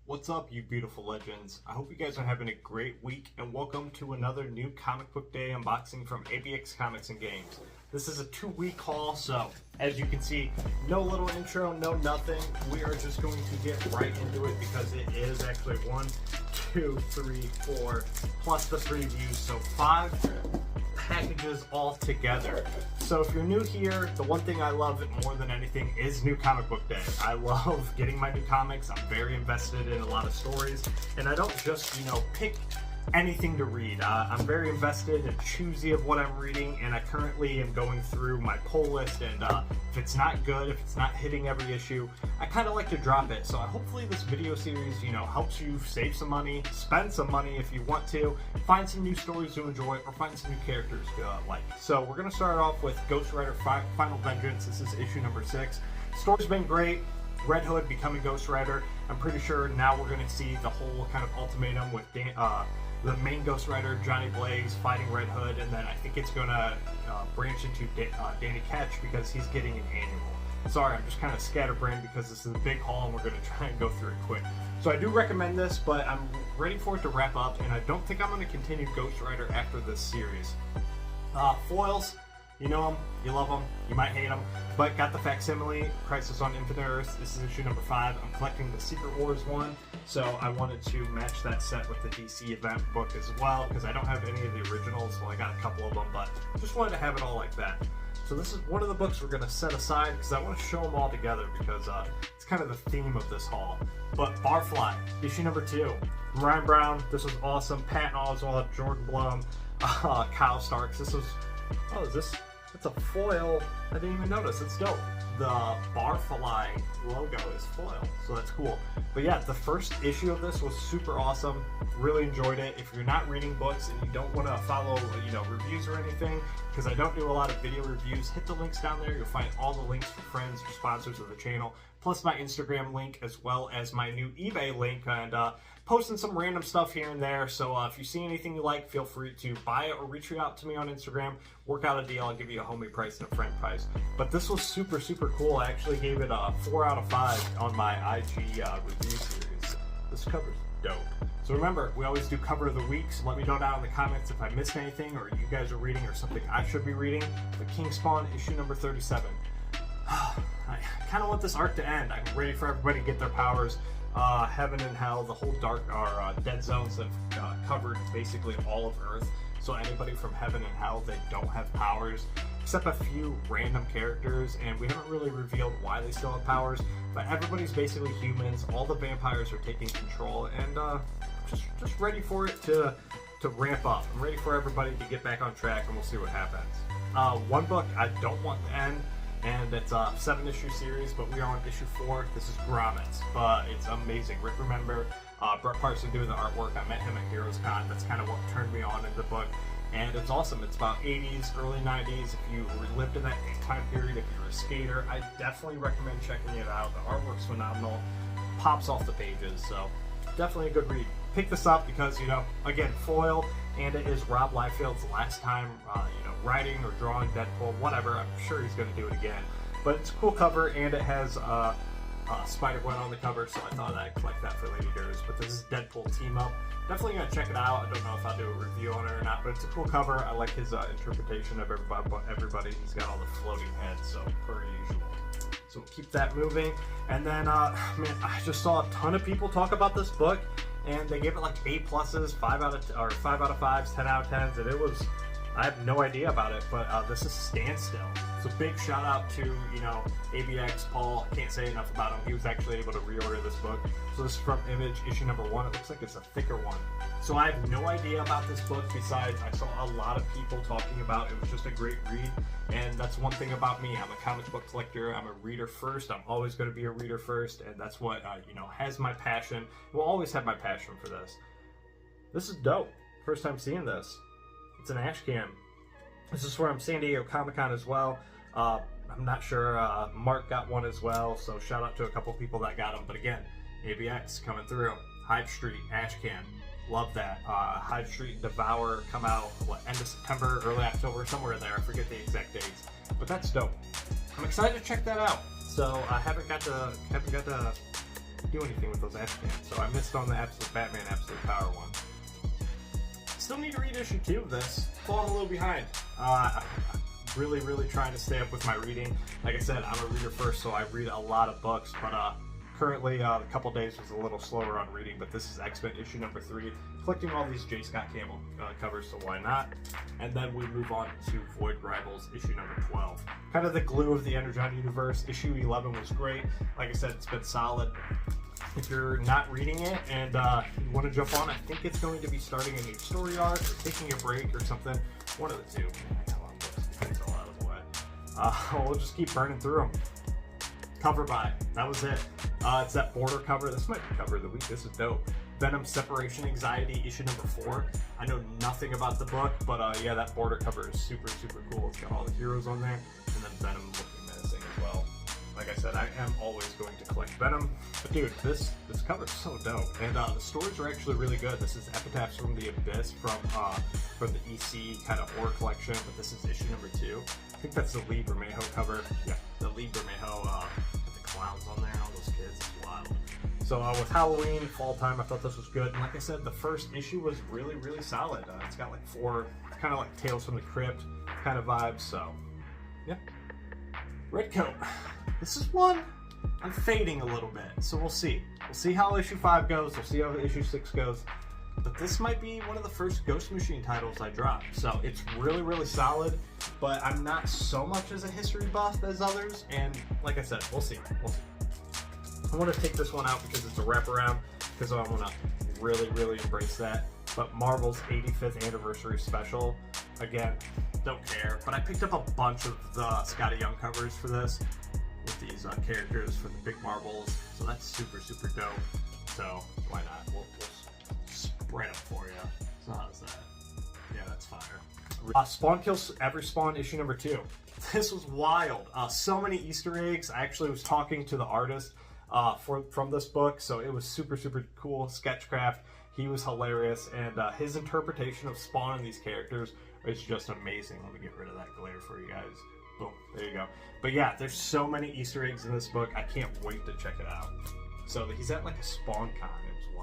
What's up, you beautiful legends? I hope you guys are having a great week, and welcome to another new comic book day unboxing from ABX Comics and Games. This is a 2-week haul, so as you can see, no little intro, no nothing. We are just going to get right into it because it is actually 1, 2, 3, 4, plus the previews, so 5 packages all together. So if you're new here, the one thing I love more than anything is new comic book day. I love getting my new comics. I'm very invested in a lot of stories, and I don't just, pick anything to read. I'm very invested and choosy of what I'm reading, and I currently am going through my pull list, and if it's not good, if it's not hitting every issue, I kind of like to drop it. So hopefully this video series, helps you save some money, spend some money if you want to, find some new stories to enjoy, or find some new characters to like. So we're going to start off with Ghost Rider Final Vengeance. This is issue number 6. Story's been great. Red Hood becoming Ghost Rider. I'm pretty sure now we're going to see the whole kind of ultimatum with the main Ghost Rider, Johnny Blaze, fighting Red Hood, and then I think it's going to branch into Danny Ketch because he's getting an annual. Sorry, I'm just kind of scatterbrained because this is a big haul and we're going to try and go through it quick. So I do recommend this, but I'm ready for it to wrap up, and I don't think I'm going to continue Ghost Rider after this series. Foils. You know them, you love them, you might hate them, but got the facsimile, Crisis on Infinite Earths. This is issue number 5. I'm collecting the Secret Wars one, so I wanted to match that set with the DC event book as well, because I don't have any of the originals, well I got a couple of them, but just wanted to have it all like that. So this is one of the books we're going to set aside, because I want to show them all together, because it's kind of the theme of this haul. But Barfly, issue number 2. Ryan Brown, this was awesome. Patton Oswalt, Jordan Blum, Kyle Starks. This was, it's a foil. I didn't even notice. It's dope. The Barfly logo is foil, so that's cool. But yeah, the first issue of this was super awesome. Really enjoyed it. If you're not reading books and you don't want to follow, reviews or anything, because I don't do a lot of video reviews, hit the links down there. You'll find all the links for friends or sponsors of the channel, plus my Instagram link, as well as my new eBay link, and posting some random stuff here and there. So if you see anything you like, feel free to buy it or reach out to me on Instagram. Work out a deal. I'll give you a homie price and a friend price. But this was super, super cool. I actually gave it a 4 out of 5 on my IG review series. This cover's dope. So remember, we always do cover of the week, so let me know down in the comments if I missed anything or you guys are reading or something I should be reading. The King Spawn, issue number 37. I kind of want this arc to end. I'm ready for everybody to get their powers. Heaven and Hell, the whole dark or dead zones have covered basically all of Earth. So anybody from Heaven and Hell, they don't have powers, except a few random characters, and we haven't really revealed why they still have powers. But everybody's basically humans. All the vampires are taking control, and just ready for it to ramp up. I'm ready for everybody to get back on track, and we'll see what happens. One book I don't want to end, and it's a 7-issue series, but we are on issue 4. This is Grommets, but it's amazing. Rick Remember, Brett Parson doing the artwork. I met him at Heroes Con. That's kind of what turned me on in the book, and it's awesome. It's about 80s, early 90s. If you lived in that time period, if you're a skater, I definitely recommend checking it out. The artwork's phenomenal, pops off the pages, so definitely a good read. Pick this up because, again, foil, and it is Rob Liefeld's last time, writing or drawing Deadpool, whatever. I'm sure he's going to do it again. But it's a cool cover, and it has Spider-Gwen on the cover, so I thought I'd collect that for Lady Gers. But this is Deadpool Team Up. Definitely going to check it out. I don't know if I'll do a review on it or not, but it's a cool cover. I like his interpretation of everybody. He's got all the floating heads, so per usual. So we'll keep that moving. And then, man, I just saw a ton of people talk about this book, and they gave it like A+, 5 out of 5s, 10 out of 10s, and it was, I have no idea about it, but this is Standstill. So big shout out to, ABX, Paul. I can't say enough about him. He was actually able to reorder this book. So this is from Image, issue number 1. It looks like it's a thicker one. So I have no idea about this book, besides I saw a lot of people talking about it. It was just a great read, and that's one thing about me. I'm a comic book collector. I'm a reader first. I'm always going to be a reader first, and that's what, has my passion. Will always have my passion for this. This is dope. First time seeing this. It's an ash can. This is from San Diego Comic-Con as well. I'm not sure, Mark got one as well, so shout out to a couple people that got them. But again, ABX coming through. Hive Street, ash can. Love that. Hive Street and Devour come out, end of September, early October, somewhere in there. I forget the exact dates. But that's dope. I'm excited to check that out. So I haven't got to do anything with those Afghans. So I missed on the Absolute Batman Absolute Power one. Still need to read issue 2 of this. Falling a little behind. Really trying to stay up with my reading. Like I said, I'm a reader first, so I read a lot of books, but currently a couple days was a little slower on reading, but this is X-Men issue number 3, collecting all these J. Scott Campbell covers, so why not? And then we move on to Void Rivals issue number 12. Kind of the glue of the Energon universe. Issue 11 was great. Like I said, it's been solid. If you're not reading it and you want to jump on, I think it's going to be starting a new story arc or taking a break or something. One of the two. I got a lot of books to get all out of the way. We'll just keep burning through them. Cover by. That was it. It's that border cover. This might be cover of the week. This is dope. Venom Separation Anxiety, issue number 4. I know nothing about the book, but yeah, that border cover is super cool. It's got all the heroes on there, and then Venom looking menacing as well. Like I said, I am always going to collect Venom. But dude, this cover is so dope. And the stories are actually really good. This is Epitaphs from the Abyss from the EC kind of horror collection, but this is issue number 2. I think that's the Lee Bermejo cover. Yeah, the Lee Bermejo with the clowns on there and all those kids. It's wild. So with Halloween, fall time, I thought this was good. And like I said, the first issue was really solid. It's got like 4 kind of like Tales from the Crypt kind of vibes. So yeah. Redcoat. This is one I'm fading a little bit, so we'll see. We'll see how issue 5 goes. We'll see how issue 6 goes. But this might be one of the first Ghost Machine titles I drop. So it's really solid, but I'm not so much as a history buff as others. And like I said, we'll see. I want to take this one out because it's a wraparound, because I want to really embrace that. But Marvel's 85th anniversary special, again, don't care. But I picked up a bunch of the Scotty Young covers for this with these characters for the big Marvels. So that's super dope. So why not? We'll spread them for you. So how's that? Yeah, that's fire. Spawn Kills Every Spawn issue number 2. This was wild. So many Easter eggs. I actually was talking to the artist from this book, so it was super cool. Sketchcraft. He was hilarious, and his interpretation of Spawn and these characters is just amazing. Let me get rid of that glare for you guys. Boom, there you go. But yeah, there's so many Easter eggs in this book. I can't wait to check it out. So he's at like a Spawn con. It was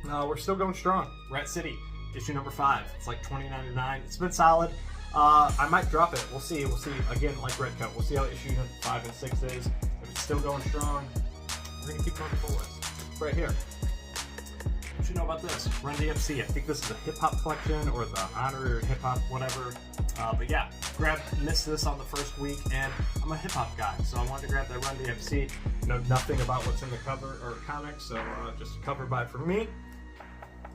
wild. We're still going strong. Rat City, issue number 5. It's like $20.99. It's been solid. I might drop it. We'll see. Again, like Redcoat, we'll see how issue 5 and 6 is. If it's still going strong, we're gonna keep going the full list. Right here. What you know about this? Run DMC. I think this is a hip hop collection or the honor hip hop, whatever. But yeah, missed this on the first week, and I'm a hip hop guy, so I wanted to grab that Run DMC. Know nothing about what's in the cover or comics, so just a cover by for me.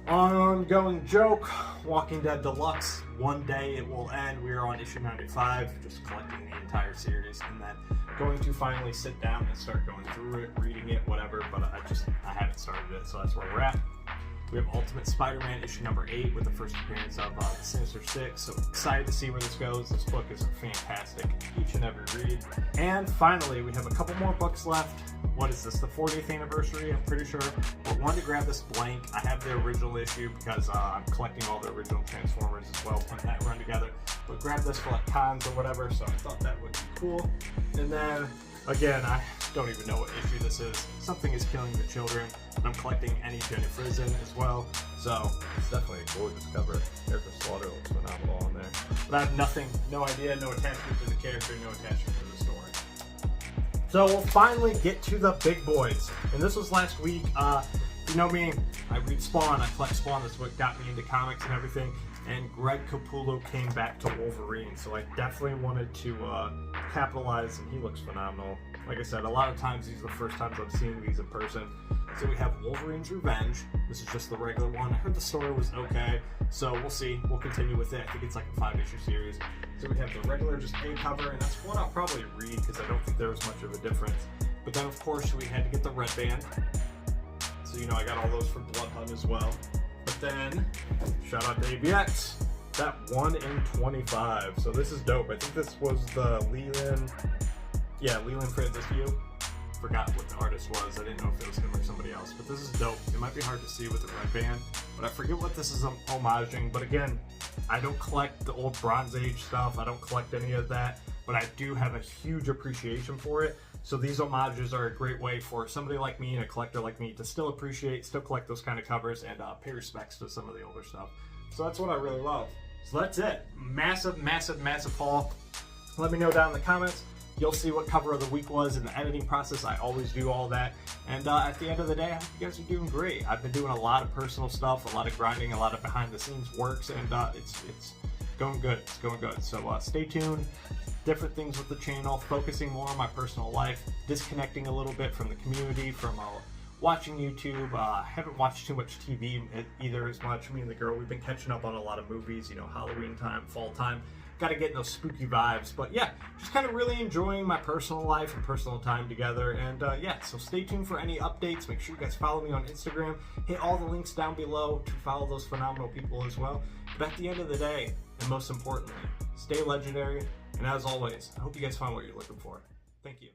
Ongoing joke, Walking Dead Deluxe. One day it will end. We are on issue 95, just collecting the entire series, and then going to finally sit down and start going through it, reading it, whatever. But I haven't started it, so that's where we're at. We have Ultimate Spider-Man issue number 8 with the first appearance of the Sinister Six. So excited to see where this goes. This book is fantastic, each and every read. And finally, we have a couple more books left. What is this, the 40th anniversary, I'm pretty sure. But wanted to grab this blank. I have the original issue because I'm collecting all the original Transformers as well, putting that run together. But grab this for like cons or whatever, so I thought that would be cool. And then, again, I don't even know what issue this is. Something is Killing the Children. And I'm collecting any Jenny Frizen as well. So it's definitely a gorgeous cover. Erica Slaughter looks phenomenal on there. But I have no idea, no attachment to the character, no attachment to the story. So we'll finally get to the big boys. And this was last week. You know me, I read Spawn, I collect Spawn. That's what got me into comics and everything. And Greg Capullo came back to Wolverine. So I definitely wanted to capitalize, and he looks phenomenal. Like I said, a lot of times these are the first times I've seen these in person. So we have Wolverine's Revenge. This is just the regular one. I heard the story was okay, so we'll see. We'll continue with it. I think it's like a 5-issue series. So we have the regular, just A cover, and that's one I'll probably read because I don't think there was much of a difference. But then, of course, we had to get the red band. So, you know, I got all those for Blood Hunt as well. But then, shout out to ABX. That 1 in 25. So this is dope. I think this was the Leland Francis View. Forgot what the artist was. I didn't know if it was him or somebody else. But this is dope. It might be hard to see with the red band, but I forget what this is homaging. But again, I don't collect the old Bronze Age stuff. I don't collect any of that. But I do have a huge appreciation for it. So these homages are a great way for somebody like me and a collector like me to still appreciate, still collect those kind of covers, and pay respects to some of the older stuff. So that's what I really love. So that's it. Massive, massive, massive haul. Let me know down in the comments. You'll see what cover of the week was in the editing process. I always do all that. And at the end of the day, I hope you guys are doing great. I've been doing a lot of personal stuff, a lot of grinding, a lot of behind the scenes works, and it's going good. It's going good. So stay tuned. Different things with the channel, focusing more on my personal life, disconnecting a little bit from the community, from watching YouTube. Haven't watched too much TV either as much. Me and the girl, we've been catching up on a lot of movies, you know, Halloween time, fall time. Got to get in those spooky vibes. But yeah, just kind of really enjoying my personal life and personal time together. And yeah, so stay tuned for any updates. Make sure you guys follow me on Instagram. Hit all the links down below to follow those phenomenal people as well. But at the end of the day, and most importantly, stay legendary. And as always, I hope you guys find what you're looking for. Thank you.